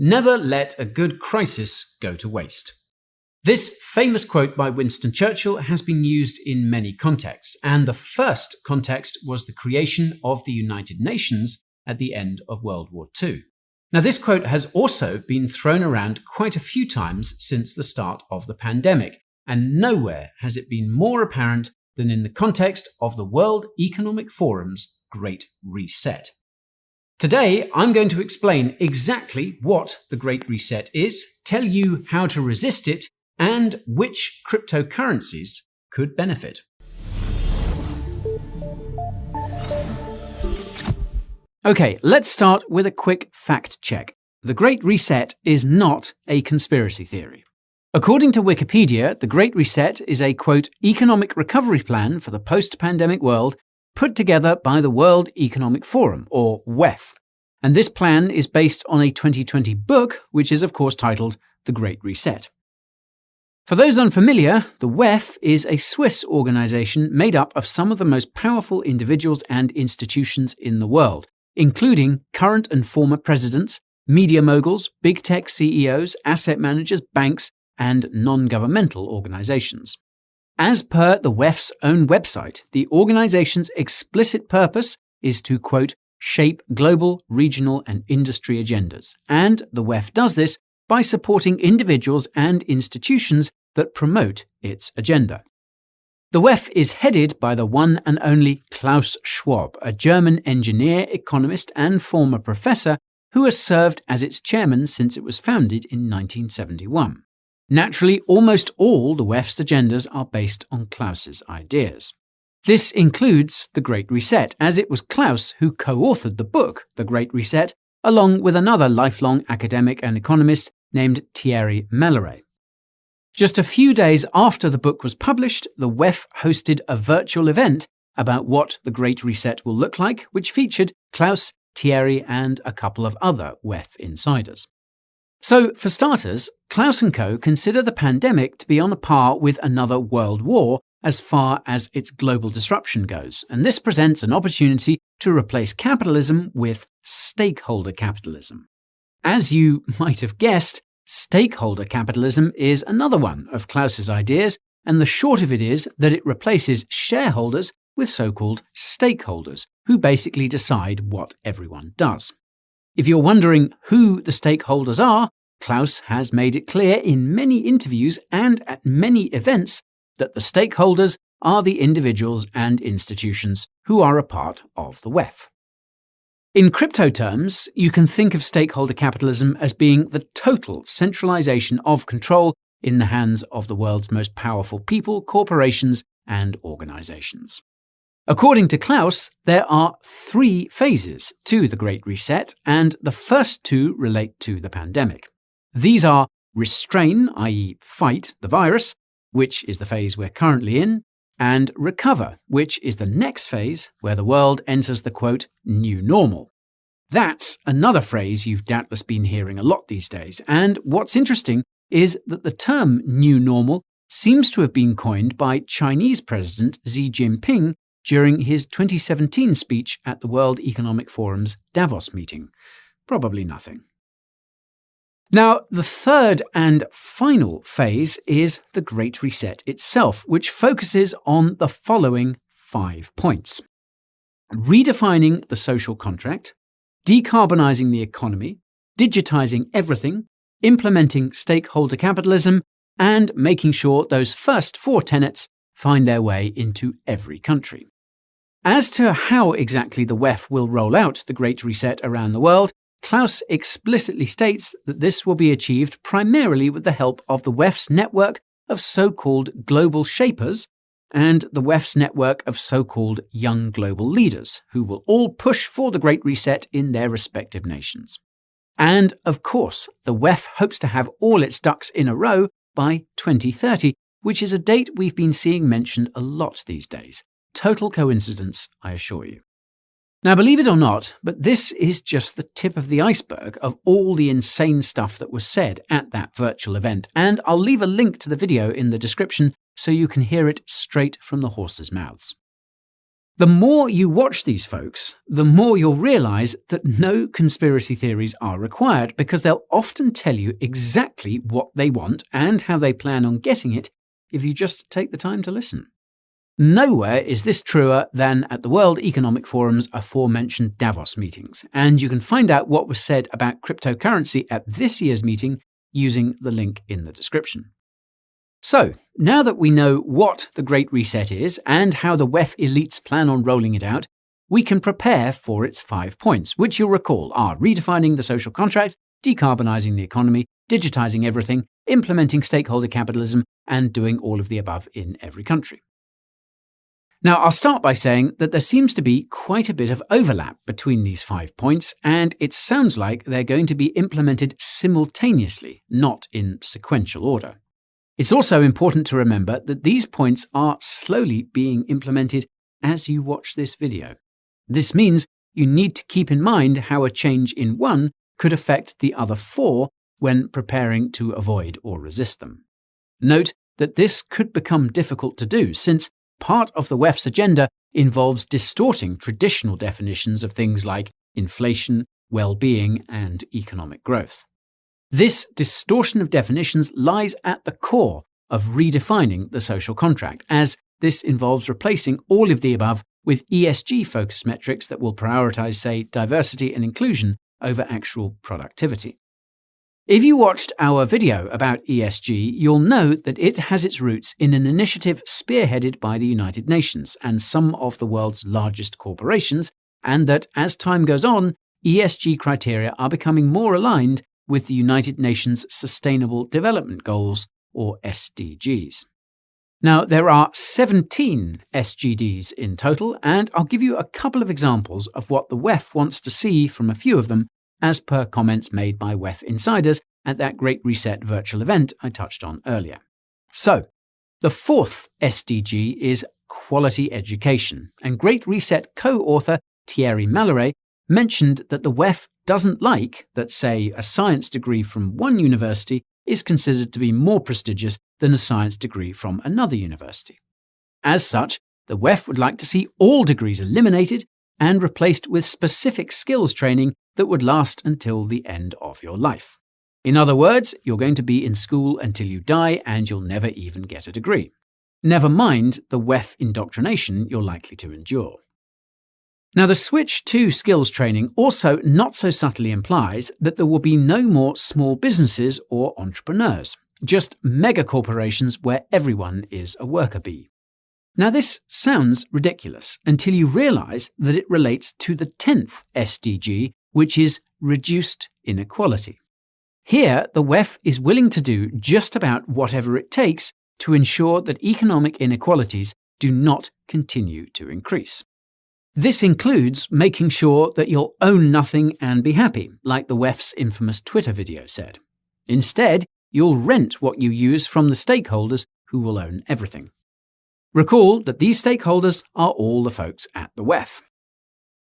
Never let a good crisis go to waste. This famous quote by Winston Churchill has been used in many contexts, and the first context was the creation of the United Nations at the end of World War II. Now, this quote has also been thrown around quite a few times since the start of the pandemic, and nowhere has it been more apparent than in the context of the World Economic Forum's Great Reset. Today, I'm going to explain exactly what the Great Reset is, tell you how to resist it, and which cryptocurrencies could benefit. Okay, let's start with a quick fact check. The Great Reset is not a conspiracy theory. According to Wikipedia, the Great Reset is a, quote, economic recovery plan for the post-pandemic world put together by the World Economic Forum, or WEF. And this plan is based on a 2020 book, which is of course titled The Great Reset. For those unfamiliar, the WEF is a Swiss organization made up of some of the most powerful individuals and institutions in the world, including current and former presidents, media moguls, big tech CEOs, asset managers, banks, and non-governmental organizations. As per the WEF's own website, the organization's explicit purpose is to, quote, shape global, regional, and industry agendas, and the WEF does this by supporting individuals and institutions that promote its agenda. The WEF is headed by the one and only Klaus Schwab, a German engineer, economist, and former professor who has served as its chairman since it was founded in 1971. Naturally, almost all the WEF's agendas are based on Klaus's ideas. This includes the Great Reset, as it was Klaus who co-authored the book The Great Reset, along with another lifelong academic and economist named Thierry Melleret. Just a few days after the book was published, the WEF hosted a virtual event about what the Great Reset will look like, which featured Klaus, Thierry, and a couple of other WEF insiders. So, for starters, Klaus & co. consider the pandemic to be on a par with another world war as far as its global disruption goes, and this presents an opportunity to replace capitalism with stakeholder capitalism. As you might have guessed, stakeholder capitalism is another one of Klaus's ideas, and the short of it is that it replaces shareholders with so-called stakeholders, who basically decide what everyone does. If you're wondering who the stakeholders are, Klaus has made it clear in many interviews and at many events that the stakeholders are the individuals and institutions who are a part of the WEF. In crypto terms, you can think of stakeholder capitalism as being the total centralization of control in the hands of the world's most powerful people, corporations, and organizations. According to Klaus, there are 3 phases to the Great Reset, and the first 2 relate to the pandemic. These are restrain, i.e. fight the virus, which is the phase we're currently in, and recover, which is the next phase where the world enters the, quote, new normal. That's another phrase you've doubtless been hearing a lot these days, and what's interesting is that the term new normal seems to have been coined by Chinese President Xi Jinping during his 2017 speech at the World Economic Forum's Davos meeting. Probably nothing. Now, the third and final phase is the Great Reset itself, which focuses on the following 5 points: redefining the social contract, decarbonizing the economy, digitizing everything, implementing stakeholder capitalism, and making sure those first 4 tenets find their way into every country. As to how exactly the WEF will roll out the Great Reset around the world, Klaus explicitly states that this will be achieved primarily with the help of the WEF's network of so-called global shapers and the WEF's network of so-called young global leaders, who will all push for the Great Reset in their respective nations. And, of course, the WEF hopes to have all its ducks in a row by 2030, which is a date we've been seeing mentioned a lot these days. Total coincidence, I assure you. Now, believe it or not, but this is just the tip of the iceberg of all the insane stuff that was said at that virtual event, and I'll leave a link to the video in the description so you can hear it straight from the horses' mouths. The more you watch these folks, the more you'll realize that no conspiracy theories are required because they'll often tell you exactly what they want and how they plan on getting it if you just take the time to listen. Nowhere is this truer than at the World Economic Forum's aforementioned Davos meetings, and you can find out what was said about cryptocurrency at this year's meeting using the link in the description. So, now that we know what the Great Reset is and how the WEF elites plan on rolling it out, we can prepare for its 5 points, which you'll recall are redefining the social contract, decarbonising the economy, digitising everything, implementing stakeholder capitalism, and doing all of the above in every country. Now, I'll start by saying that there seems to be quite a bit of overlap between these 5 points, and it sounds like they're going to be implemented simultaneously, not in sequential order. It's also important to remember that these points are slowly being implemented as you watch this video. This means you need to keep in mind how a change in one could affect the other 4 when preparing to avoid or resist them. Note that this could become difficult to do since part of the WEF's agenda involves distorting traditional definitions of things like inflation, well-being, and economic growth. This distortion of definitions lies at the core of redefining the social contract, as this involves replacing all of the above with ESG-focused metrics that will prioritize, say, diversity and inclusion over actual productivity. If you watched our video about ESG, you'll know that it has its roots in an initiative spearheaded by the United Nations and some of the world's largest corporations, and that as time goes on, ESG criteria are becoming more aligned with the United Nations Sustainable Development Goals, or SDGs. Now, there are 17 SGDs in total, and I'll give you a couple of examples of what the WEF wants to see from a few of them, as per comments made by WEF insiders at that Great Reset virtual event I touched on earlier. So, the 4th SDG is quality education, and Great Reset co-author Thierry Malloret mentioned that the WEF doesn't like that, say, a science degree from one university is considered to be more prestigious than a science degree from another university. As such, the WEF would like to see all degrees eliminated and replaced with specific skills training that would last until the end of your life. In other words, you're going to be in school until you die and you'll never even get a degree. Never mind the WEF indoctrination you're likely to endure. Now, the switch to skills training also not so subtly implies that there will be no more small businesses or entrepreneurs, just mega corporations where everyone is a worker bee. Now, this sounds ridiculous until you realize that it relates to the 10th SDG, which is reduced inequality. Here, the WEF is willing to do just about whatever it takes to ensure that economic inequalities do not continue to increase. This includes making sure that you'll own nothing and be happy, like the WEF's infamous Twitter video said. Instead, you'll rent what you use from the stakeholders who will own everything. Recall that these stakeholders are all the folks at the WEF.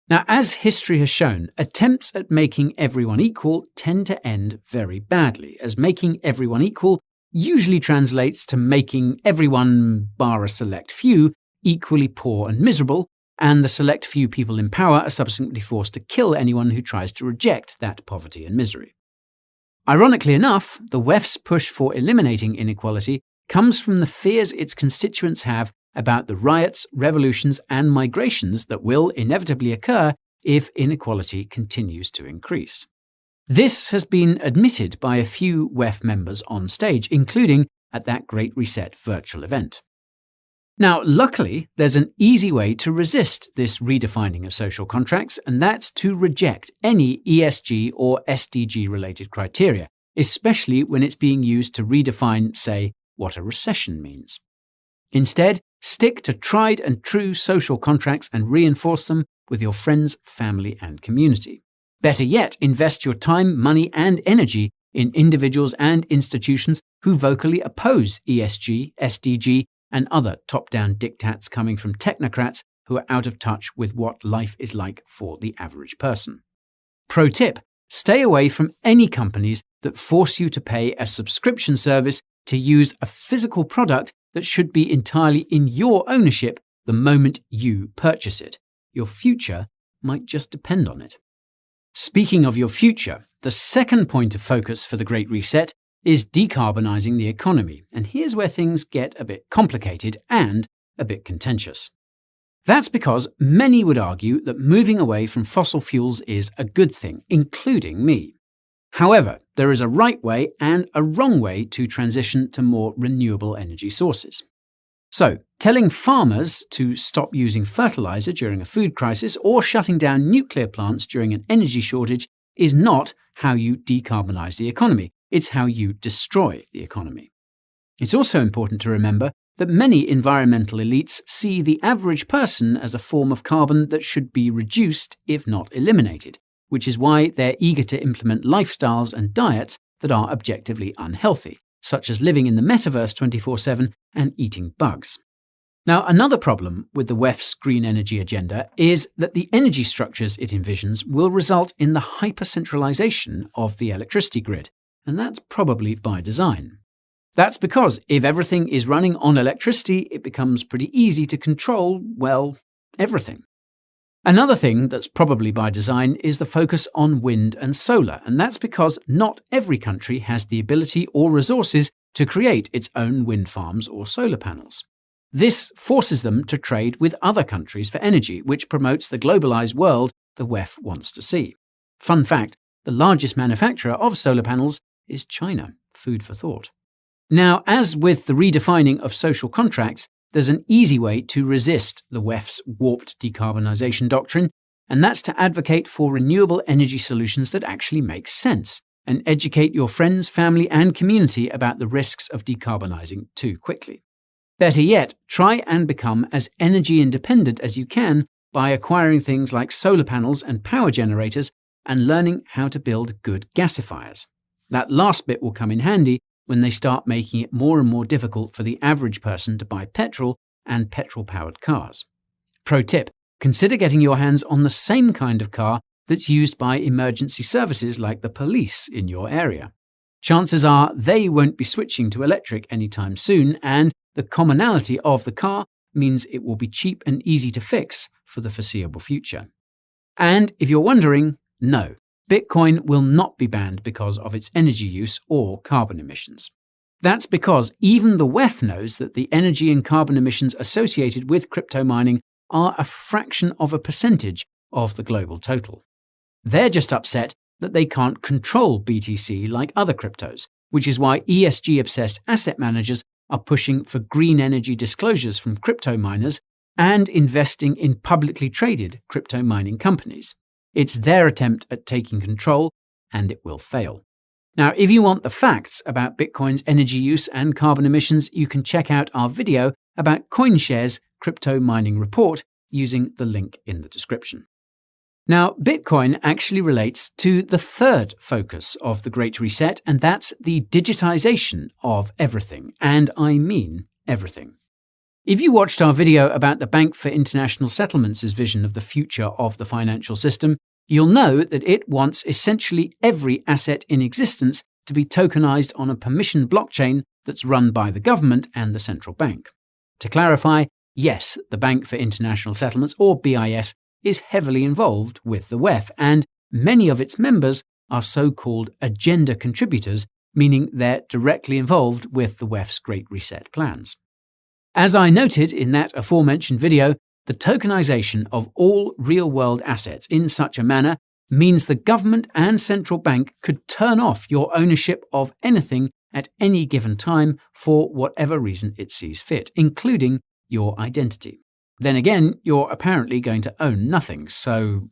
Now, as history has shown, attempts at making everyone equal tend to end very badly, as making everyone equal usually translates to making everyone, bar a select few, equally poor and miserable, and the select few people in power are subsequently forced to kill anyone who tries to reject that poverty and misery. Ironically enough, the WEF's push for eliminating inequality comes from the fears its constituents have about the riots, revolutions, and migrations that will inevitably occur if inequality continues to increase. This has been admitted by a few WEF members on stage, including at that Great Reset virtual event. Now, luckily, there's an easy way to resist this redefining of social contracts, and that's to reject any ESG or SDG-related criteria, especially when it's being used to redefine, say, what a recession means. Instead, stick to tried and true social contracts and reinforce them with your friends, family, and community. Better yet, invest your time, money, and energy in individuals and institutions who vocally oppose ESG, SDG, and other top-down diktats coming from technocrats who are out of touch with what life is like for the average person. Pro tip: stay away from any companies that force you to pay a subscription service to use a physical product that should be entirely in your ownership the moment you purchase it. Your future might just depend on it. Speaking of your future, the second point of focus for the Great Reset is decarbonising the economy, and here's where things get a bit complicated and a bit contentious. That's because many would argue that moving away from fossil fuels is a good thing, including me. However, there is a right way and a wrong way to transition to more renewable energy sources. So, telling farmers to stop using fertilizer during a food crisis or shutting down nuclear plants during an energy shortage is not how you decarbonize the economy. It's how you destroy the economy. It's also important to remember that many environmental elites see the average person as a form of carbon that should be reduced, if not eliminated, which is why they're eager to implement lifestyles and diets that are objectively unhealthy, such as living in the metaverse 24/7 and eating bugs. Now, another problem with the WEF's green energy agenda is that the energy structures it envisions will result in the hyper-centralization of the electricity grid, and that's probably by design. That's because if everything is running on electricity, it becomes pretty easy to control, well, everything. Another thing that's probably by design is the focus on wind and solar, and that's because not every country has the ability or resources to create its own wind farms or solar panels. This forces them to trade with other countries for energy, which promotes the globalized world the WEF wants to see. Fun fact, the largest manufacturer of solar panels is China. Food for thought. Now, as with the redefining of social contracts, there's an easy way to resist the WEF's warped decarbonisation doctrine, and that's to advocate for renewable energy solutions that actually make sense, and educate your friends, family and community about the risks of decarbonising too quickly. Better yet, try and become as energy independent as you can by acquiring things like solar panels and power generators and learning how to build good gasifiers. That last bit will come in handy when they start making it more and more difficult for the average person to buy petrol and petrol-powered cars. Pro tip, consider getting your hands on the same kind of car that's used by emergency services like the police in your area. Chances are they won't be switching to electric anytime soon, and the commonality of the car means it will be cheap and easy to fix for the foreseeable future. And if you're wondering, no. Bitcoin will not be banned because of its energy use or carbon emissions. That's because even the WEF knows that the energy and carbon emissions associated with crypto mining are a fraction of a percentage of the global total. They're just upset that they can't control BTC like other cryptos, which is why ESG-obsessed asset managers are pushing for green energy disclosures from crypto miners and investing in publicly traded crypto mining companies. It's their attempt at taking control, and it will fail. Now, if you want the facts about Bitcoin's energy use and carbon emissions, you can check out our video about CoinShares' crypto mining report using the link in the description. Now, Bitcoin actually relates to the third focus of the Great Reset, and that's the digitization of everything, and I mean everything. If you watched our video about the Bank for International Settlements' vision of the future of the financial system, you'll know that it wants essentially every asset in existence to be tokenized on a permissioned blockchain that's run by the government and the central bank. To clarify, yes, the Bank for International Settlements, or BIS, is heavily involved with the WEF, and many of its members are so-called agenda contributors, meaning they're directly involved with the WEF's Great Reset plans. As I noted in that aforementioned video, the tokenization of all real-world assets in such a manner means the government and central bank could turn off your ownership of anything at any given time for whatever reason it sees fit, including your identity. Then again, you're apparently going to own nothing, so...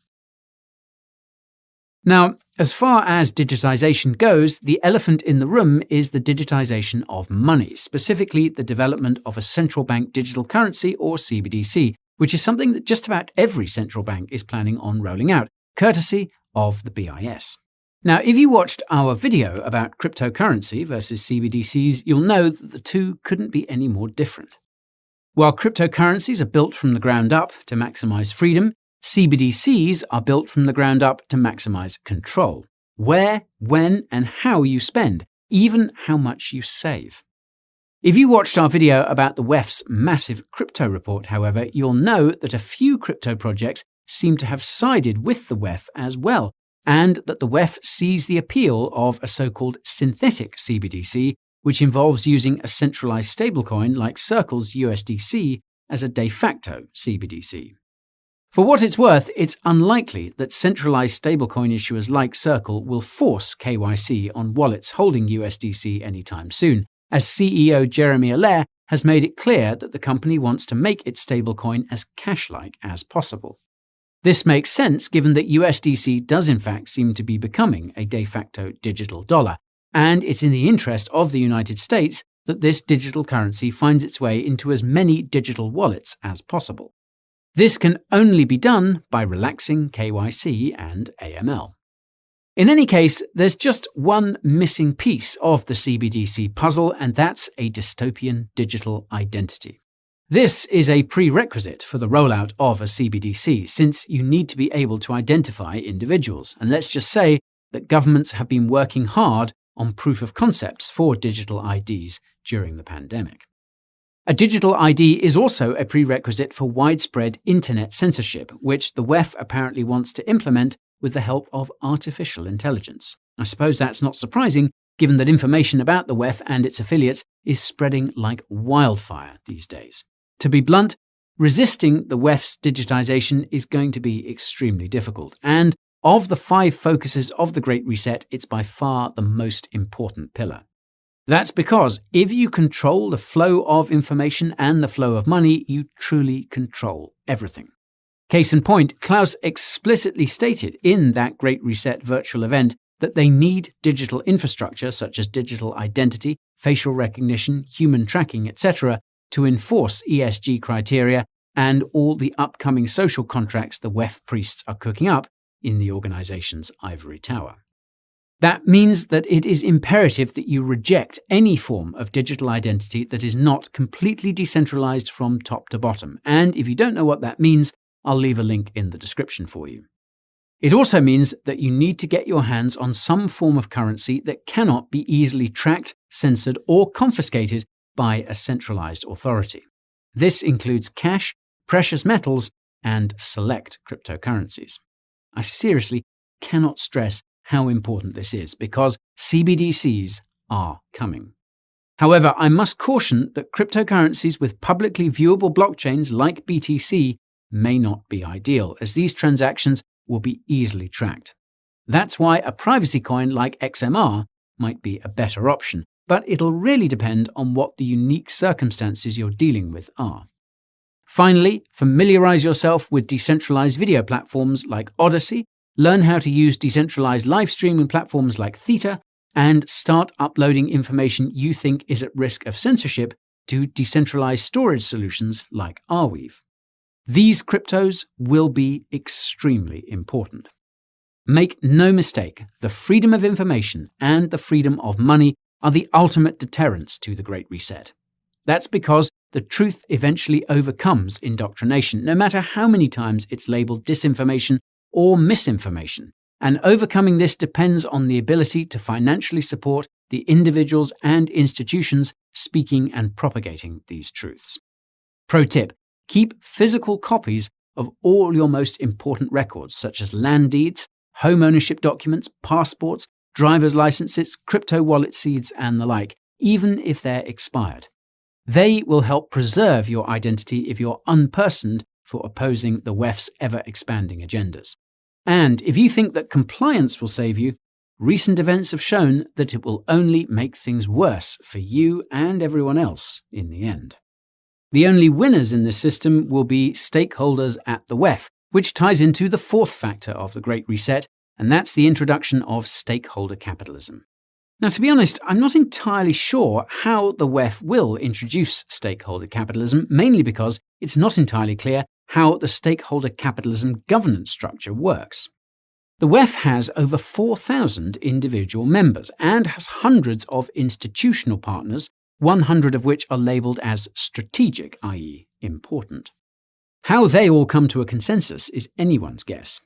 Now, as far as digitization goes, the elephant in the room is the digitization of money, specifically the development of a central bank digital currency, or CBDC, which is something that just about every central bank is planning on rolling out, courtesy of the BIS. Now, if you watched our video about cryptocurrency versus CBDCs, you'll know that the two couldn't be any more different. While cryptocurrencies are built from the ground up to maximize freedom, CBDCs are built from the ground up to maximize control. Where, when, and how you spend, even how much you save. If you watched our video about the WEF's massive crypto report, however, you'll know that a few crypto projects seem to have sided with the WEF as well, and that the WEF sees the appeal of a so-called synthetic CBDC, which involves using a centralized stablecoin like Circle's USDC as a de facto CBDC. For what it's worth, it's unlikely that centralized stablecoin issuers like Circle will force KYC on wallets holding USDC anytime soon, as CEO Jeremy Allaire has made it clear that the company wants to make its stablecoin as cash-like as possible. This makes sense given that USDC does in fact seem to be becoming a de facto digital dollar, and it's in the interest of the United States that this digital currency finds its way into as many digital wallets as possible. This can only be done by relaxing KYC and AML. In any case, there's just one missing piece of the CBDC puzzle, and that's a dystopian digital identity. This is a prerequisite for the rollout of a CBDC, since you need to be able to identify individuals. And let's just say that governments have been working hard on proof of concepts for digital IDs during the pandemic. A digital ID is also a prerequisite for widespread internet censorship, which the WEF apparently wants to implement with the help of artificial intelligence. I suppose that's not surprising, given that information about the WEF and its affiliates is spreading like wildfire these days. To be blunt, resisting the WEF's digitization is going to be extremely difficult, and of the 5 focuses of the Great Reset, it's by far the most important pillar. That's because if you control the flow of information and the flow of money, you truly control everything. Case in point, Klaus explicitly stated in that Great Reset virtual event that they need digital infrastructure such as digital identity, facial recognition, human tracking, etc., to enforce ESG criteria and all the upcoming social contracts the WEF priests are cooking up in the organization's ivory tower. That means that it is imperative that you reject any form of digital identity that is not completely decentralized from top to bottom. And if you don't know what that means, I'll leave a link in the description for you. It also means that you need to get your hands on some form of currency that cannot be easily tracked, censored, or confiscated by a centralized authority. This includes cash, precious metals, and select cryptocurrencies. I seriously cannot stress how important this is, because CBDCs are coming. However, I must caution that cryptocurrencies with publicly viewable blockchains like BTC may not be ideal, as these transactions will be easily tracked. That's why a privacy coin like XMR might be a better option, but it'll really depend on what the unique circumstances you're dealing with are. Finally, familiarize yourself with decentralized video platforms like Odyssey, learn how to use decentralized live streaming platforms like Theta, and start uploading information you think is at risk of censorship to decentralized storage solutions like Arweave. These cryptos will be extremely important. Make no mistake, the freedom of information and the freedom of money are the ultimate deterrents to the Great Reset. That's because the truth eventually overcomes indoctrination, no matter how many times it's labeled disinformation or misinformation. And overcoming this depends on the ability to financially support the individuals and institutions speaking and propagating these truths. Pro tip: keep physical copies of all your most important records, such as land deeds, home ownership documents, passports, driver's licenses, crypto wallet seeds, and the like, even if they're expired. They will help preserve your identity if you're unpersoned for opposing the WEF's ever-expanding agendas. And if you think that compliance will save you, recent events have shown that it will only make things worse for you and everyone else in the end. The only winners in this system will be stakeholders at the WEF, which ties into the 4th factor of the Great Reset, and that's the introduction of stakeholder capitalism. Now, to be honest, I'm not entirely sure how the WEF will introduce stakeholder capitalism, mainly because it's not entirely clear how the stakeholder capitalism governance structure works. The WEF has over 4,000 individual members and has hundreds of institutional partners, 100 of which are labelled as strategic, i.e. important. How they all come to a consensus is anyone's guess.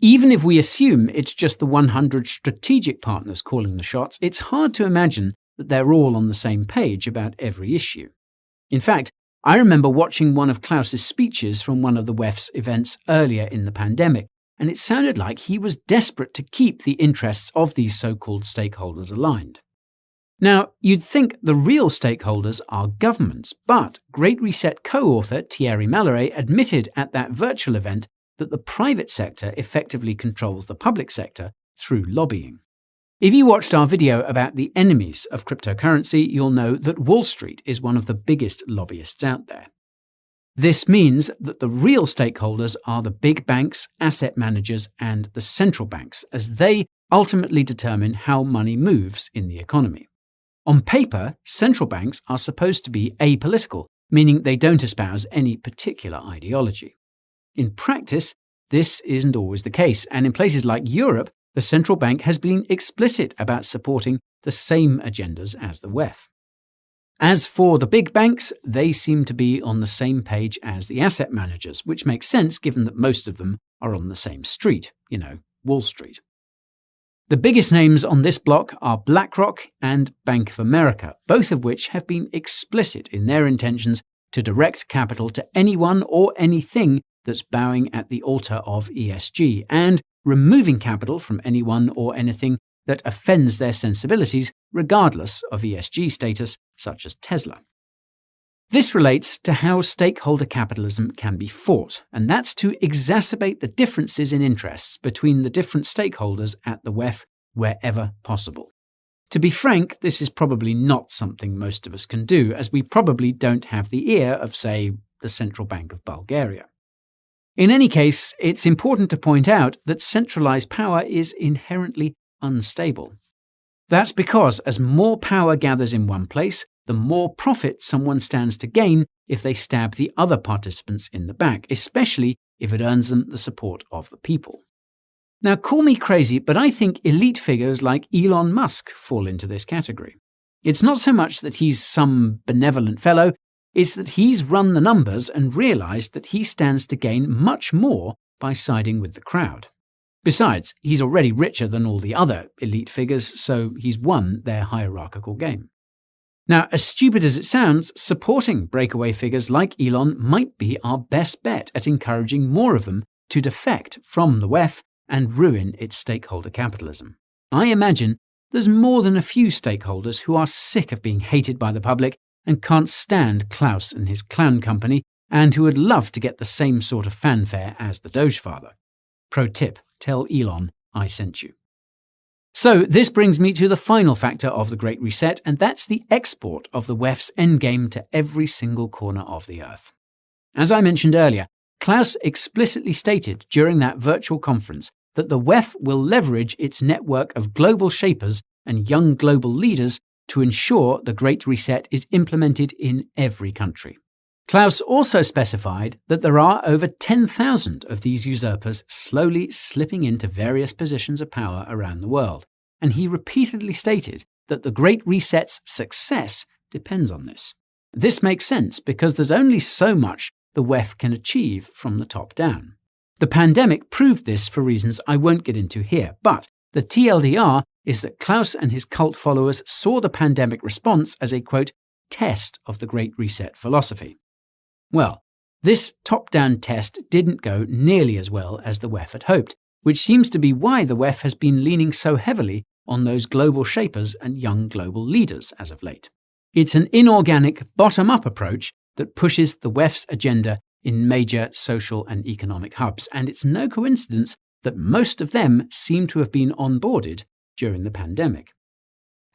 Even if we assume it's just the 100 strategic partners calling the shots, it's hard to imagine that they're all on the same page about every issue. In fact, I remember watching one of Klaus's speeches from one of the WEF's events earlier in the pandemic, and it sounded like he was desperate to keep the interests of these so-called stakeholders aligned. Now, you'd think the real stakeholders are governments, but Great Reset co-author Thierry Malloret admitted at that virtual event that the private sector effectively controls the public sector through lobbying. If you watched our video about the enemies of cryptocurrency, you'll know that Wall Street is one of the biggest lobbyists out there. This means that the real stakeholders are the big banks, asset managers, and the central banks, as they ultimately determine how money moves in the economy. On paper, central banks are supposed to be apolitical, meaning they don't espouse any particular ideology. In practice, this isn't always the case, and in places like Europe, the central bank has been explicit about supporting the same agendas as the WEF. As for the big banks, they seem to be on the same page as the asset managers, which makes sense given that most of them are on the same street, Wall Street. The biggest names on this block are BlackRock and Bank of America, both of which have been explicit in their intentions to direct capital to anyone or anything that's bowing at the altar of ESG, and removing capital from anyone or anything that offends their sensibilities, regardless of ESG status, such as Tesla. This relates to how stakeholder capitalism can be fought, and that's to exacerbate the differences in interests between the different stakeholders at the WEF wherever possible. To be frank, this is probably not something most of us can do, as we probably don't have the ear of, say, the Central Bank of Bulgaria. In any case, it's important to point out that centralized power is inherently unstable. That's because as more power gathers in one place, the more profit someone stands to gain if they stab the other participants in the back, especially if it earns them the support of the people. Now, call me crazy, but I think elite figures like Elon Musk fall into this category. It's not so much that he's some benevolent fellow, it's that he's run the numbers and realized that he stands to gain much more by siding with the crowd. Besides, he's already richer than all the other elite figures, so he's won their hierarchical game. Now, as stupid as it sounds, supporting breakaway figures like Elon might be our best bet at encouraging more of them to defect from the WEF and ruin its stakeholder capitalism. I imagine there's more than a few stakeholders who are sick of being hated by the public and can't stand Klaus and his clown company, and who would love to get the same sort of fanfare as the Doge Father. Pro tip, tell Elon I sent you. So this brings me to the final factor of the Great Reset, and that's the export of the WEF's endgame to every single corner of the Earth. As I mentioned earlier, Klaus explicitly stated during that virtual conference that the WEF will leverage its network of global shapers and young global leaders to ensure the Great Reset is implemented in every country. Klaus also specified that there are over 10,000 of these usurpers slowly slipping into various positions of power around the world, and he repeatedly stated that the Great Reset's success depends on this. This makes sense because there's only so much the WEF can achieve from the top down. The pandemic proved this for reasons I won't get into here, but the TLDR is that Klaus and his cult followers saw the pandemic response as a, quote, test of the Great Reset philosophy. Well, this top-down test didn't go nearly as well as the WEF had hoped, which seems to be why the WEF has been leaning so heavily on those global shapers and young global leaders as of late. It's an inorganic, bottom-up approach that pushes the WEF's agenda in major social and economic hubs, and it's no coincidence that most of them seem to have been onboarded during the pandemic.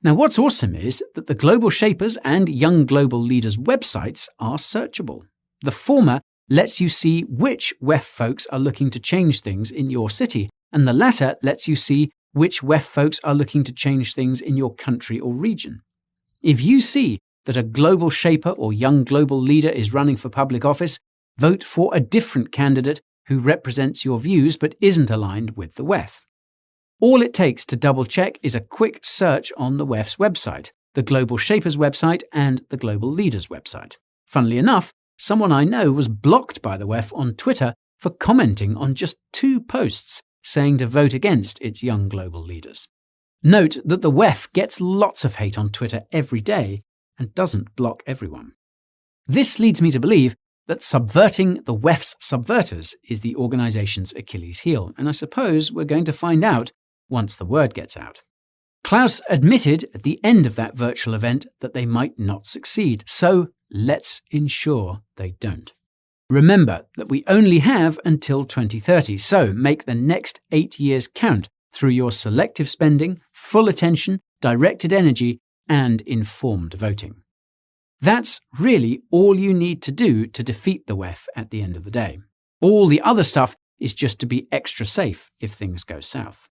Now, what's awesome is that the global shapers and young global leaders' websites are searchable. The former lets you see which WEF folks are looking to change things in your city, and the latter lets you see which WEF folks are looking to change things in your country or region. If you see that a global shaper or young global leader is running for public office, vote for a different candidate who represents your views but isn't aligned with the WEF. All it takes to double-check is a quick search on the WEF's website, the Global Shapers website and the Global Leaders website. Funnily enough, someone I know was blocked by the WEF on Twitter for commenting on just 2 posts saying to vote against its young global leaders. Note that the WEF gets lots of hate on Twitter every day and doesn't block everyone. This leads me to believe that subverting the WEF's subverters is the organization's Achilles heel, and I suppose we're going to find out once the word gets out. Klaus admitted at the end of that virtual event that they might not succeed, so let's ensure they don't. Remember that we only have until 2030, so make the next 8 years count through your selective spending, full attention, directed energy, and informed voting. That's really all you need to do to defeat the WEF at the end of the day. All the other stuff is just to be extra safe if things go south.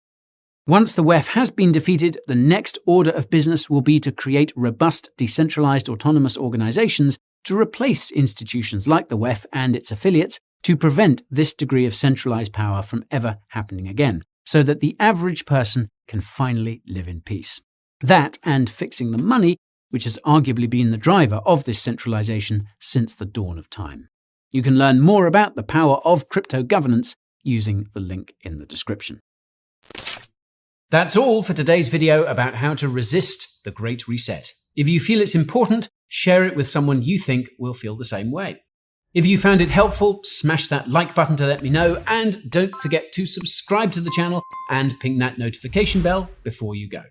Once the WEF has been defeated, the next order of business will be to create robust, decentralized autonomous organizations to replace institutions like the WEF and its affiliates to prevent this degree of centralized power from ever happening again, so that the average person can finally live in peace. That and fixing the money, which has arguably been the driver of this centralization since the dawn of time. You can learn more about the power of crypto governance using the link in the description. That's all for today's video about how to resist the Great Reset. If you feel it's important, share it with someone you think will feel the same way. If you found it helpful, smash that like button to let me know, and don't forget to subscribe to the channel and ping that notification bell before you go.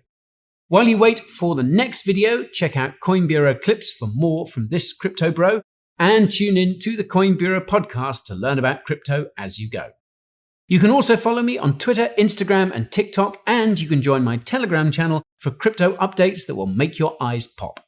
While you wait for the next video, check out Coin Bureau clips for more from this crypto bro, and tune in to the Coin Bureau podcast to learn about crypto as you go. You can also follow me on Twitter, Instagram, and TikTok, and you can join my Telegram channel for crypto updates that will make your eyes pop.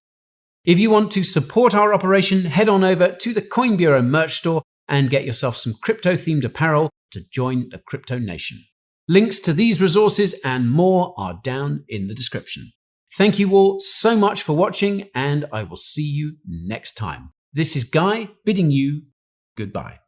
If you want to support our operation, head on over to the Coin Bureau merch store and get yourself some crypto-themed apparel to join the Crypto Nation. Links to these resources and more are down in the description. Thank you all so much for watching, and I will see you next time. This is Guy bidding you goodbye.